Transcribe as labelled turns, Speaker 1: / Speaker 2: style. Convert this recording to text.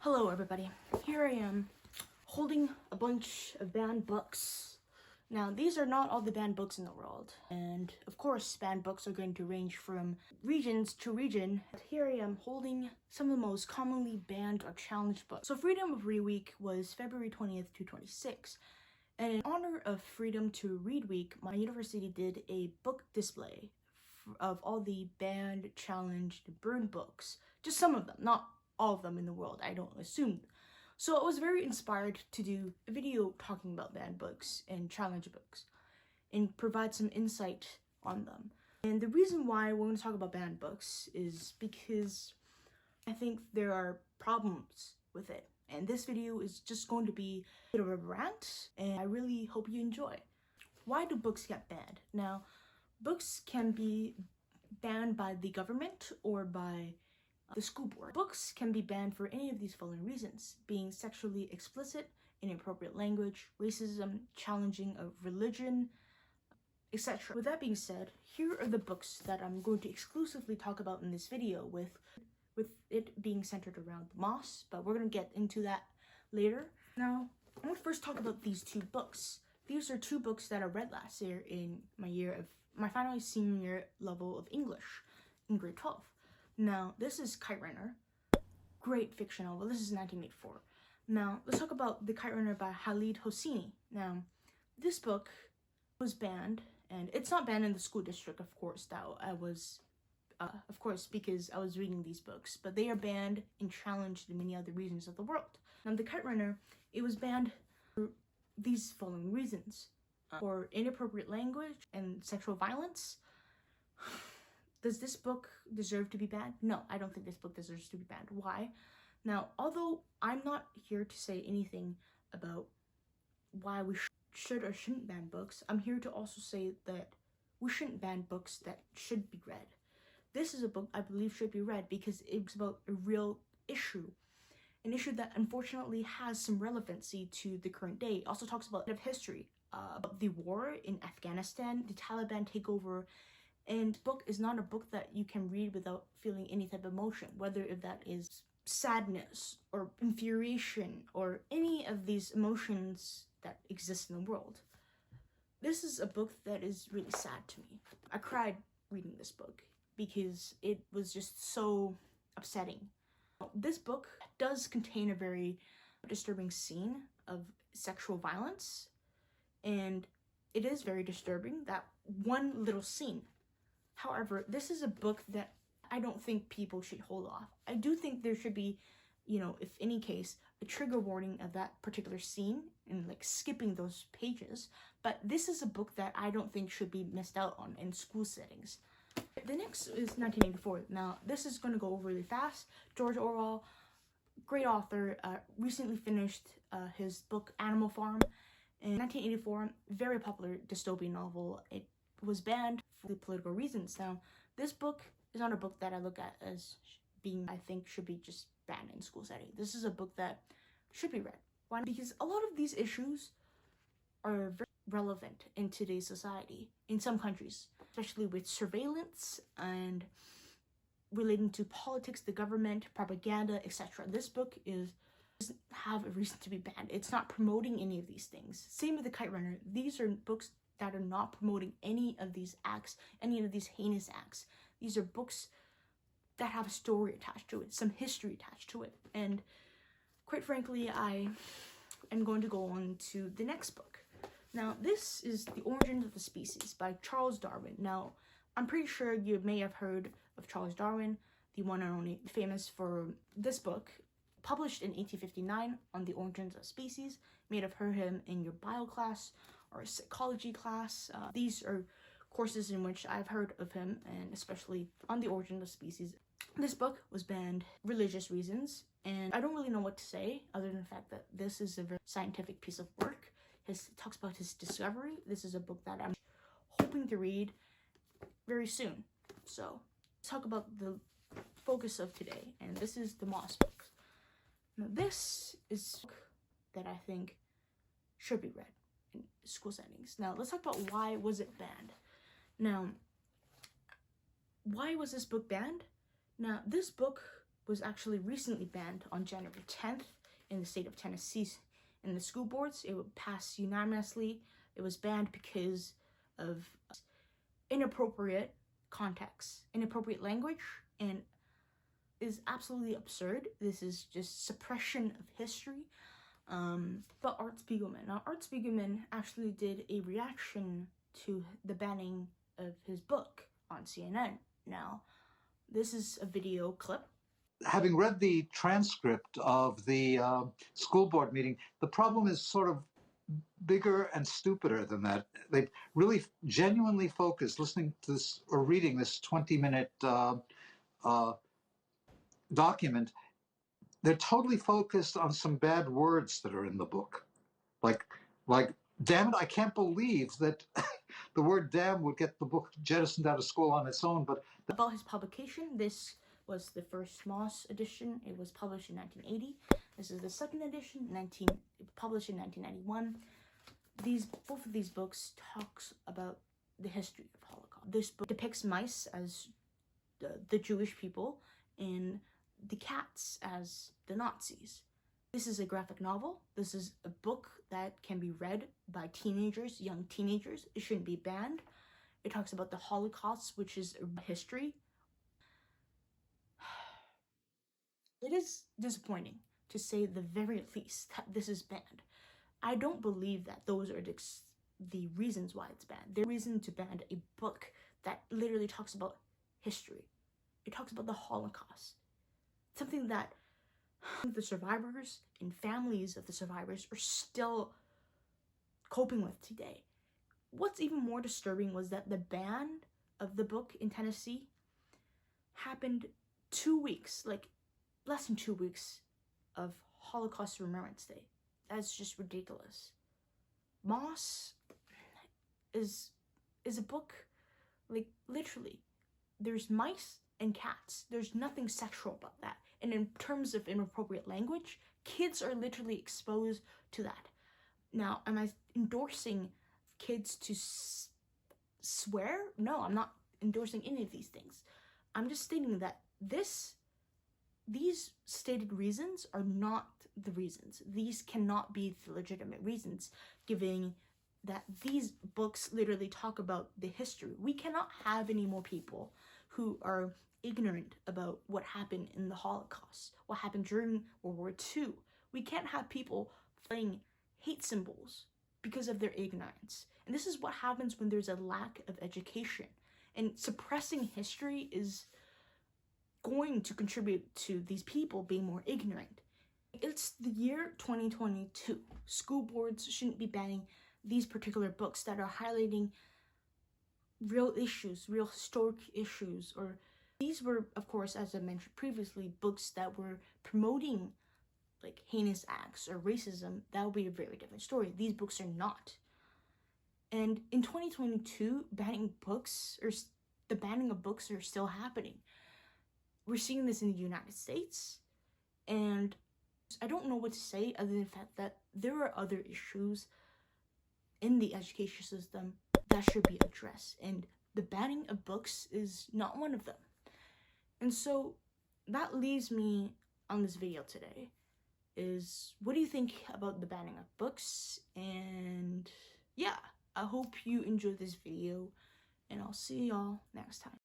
Speaker 1: Hello everybody, here I am holding a bunch of banned books. Now these are not all the banned books in the world, and of course banned books are going to range from regions to region. Here I am holding some of the most commonly banned or challenged books. So Freedom of Read Week was February 20th to 26th, and in honor of Freedom to Read Week, my university did a book display of all the banned, challenged, burned books. Just some of them, not all of them in the world, I don't assume. So I was very inspired to do a video talking about banned books and challenge books and provide some insight on them. And the reason why we're going to talk about banned books is because I think there are problems with it. And this video is just going to be a bit of a rant, and I really hope you enjoy. Why do books get banned? Now, books can be banned by the government or by the school board. Books can be banned for any of these following reasons: being sexually explicit, inappropriate language, racism, challenging of religion, etc. With that being said, here are the books that I'm going to exclusively talk about in this video, with it being centered around the moss, but we're going to get into that later. Now, I want to first talk about these two books. These are two books that I read last year in my final senior level of English in grade 12. Now, this is Kite Runner, great fiction novel. This is 1984. Now, let's talk about The Kite Runner by Khaled Hosseini. Now, this book was banned, and it's not banned in the school district, of course, because I was reading these books, but they are banned and challenged in many other regions of the world. Now, The Kite Runner, it was banned for these following reasons: for inappropriate language and sexual violence. Does this book deserve to be banned? No, I don't think this book deserves to be banned. Why? Now, although I'm not here to say anything about why we should or shouldn't ban books, I'm here to also say that we shouldn't ban books that should be read. This is a book I believe should be read because it's about a real issue. An issue that unfortunately has some relevancy to the current day. It also talks about history, about the war in Afghanistan, the Taliban takeover. And book is not a book that you can read without feeling any type of emotion, whether if that is sadness or infuriation or any of these emotions that exist in the world. This is a book that is really sad to me. I cried reading this book because it was just so upsetting. This book does contain a very disturbing scene of sexual violence, and it is very disturbing, that one little scene. However, this is a book that I don't think people should hold off. I do think there should be, if any case, a trigger warning of that particular scene and like skipping those pages. But this is a book that I don't think should be missed out on in school settings. The next is 1984. Now, this is going to go really fast. George Orwell, great author, recently finished his book Animal Farm. In 1984, very popular dystopian novel. It was banned for political reasons. Now, this book is not a book that I look at as being, I think, should be just banned in school setting. This is a book that should be read. Why? Because a lot of these issues are very relevant in today's society, in some countries, especially with surveillance and relating to politics, the government, propaganda, etc. This book doesn't have a reason to be banned. It's not promoting any of these things. Same with The Kite Runner. These are books that are not promoting any of these acts, any of these heinous acts. These are books that have a story attached to it, some history attached to it. And quite frankly, I am going to go on to the next book. Now, this is The Origins of the Species by Charles Darwin. Now, I'm pretty sure you may have heard of Charles Darwin, the one and only, famous for this book, published in 1859 on The Origins of Species. May have heard him in your bio class or psychology class. These are courses in which I've heard of him, and especially on The Origin of Species. This book was banned for religious reasons, and I don't really know what to say other than the fact that this is a very scientific piece of work. It talks about his discovery. This is a book that I'm hoping to read very soon. So let's talk about the focus of today, and this is the Moss book. Now, this is a book that I think should be read in school settings. Now, let's talk about why was it banned. Now, why was this book banned? Now, this book was actually recently banned on January 10th in the state of Tennessee. In the school boards, it would pass unanimously. It was banned because of inappropriate context, inappropriate language, and is absolutely absurd. This is just suppression of history. But Art Spiegelman. Now, Art Spiegelman actually did a reaction to the banning of his book on CNN. Now, this is a video clip.
Speaker 2: Having read the transcript of the school board meeting, the problem is sort of bigger and stupider than that. They really genuinely focused, listening to this or reading this 20-minute document, they're totally focused on some bad words that are in the book. Like, damn it, I can't believe that the word damn would get the book jettisoned out of school on its own. But
Speaker 1: about his publication, this was the first Moss edition. It was published in 1980. This is the second edition, published in 1991. Both of these books talks about the history of Holocaust. This book depicts mice as the Jewish people and the cats as the Nazis. This is a graphic novel. This is a book that can be read by teenagers, young teenagers. It shouldn't be banned. It talks about the Holocaust, which is a history. It is disappointing, to say the very least, that this is banned. I don't believe that those are the reasons why it's banned. There's reason to ban a book that literally talks about history. It talks about the Holocaust. Something that the survivors and families of the survivors are still coping with today. What's even more disturbing was that the ban of the book in Tennessee happened 2 weeks, like less than 2 weeks of Holocaust Remembrance Day. That's just ridiculous. Moss is a book, like, literally, there's mice and cats. There's nothing sexual about that. And in terms of inappropriate language, kids are literally exposed to that. Now, am I endorsing kids to swear? No, I'm not endorsing any of these things. I'm just stating that these stated reasons are not the reasons. These cannot be the legitimate reasons, given that these books literally talk about the history. We cannot have any more people who are ignorant about what happened in the Holocaust, what happened during World War II. We can't have people playing hate symbols because of their ignorance. And this is what happens when there's a lack of education. And suppressing history is going to contribute to these people being more ignorant. It's the year 2022. School boards shouldn't be banning these particular books that are highlighting real issues, real historic issues, or these were, of course, as I mentioned previously, books that were promoting like heinous acts or racism. That would be a very different story. These books are not. And in 2022, the banning of books are still happening. We're seeing this in the United States, and I don't know what to say other than the fact that there are other issues in the education system that should be addressed, and the banning of books is not one of them. And so that leaves me on this video today is, what do you think about the banning of books? And yeah, I hope you enjoyed this video, and I'll see y'all next time.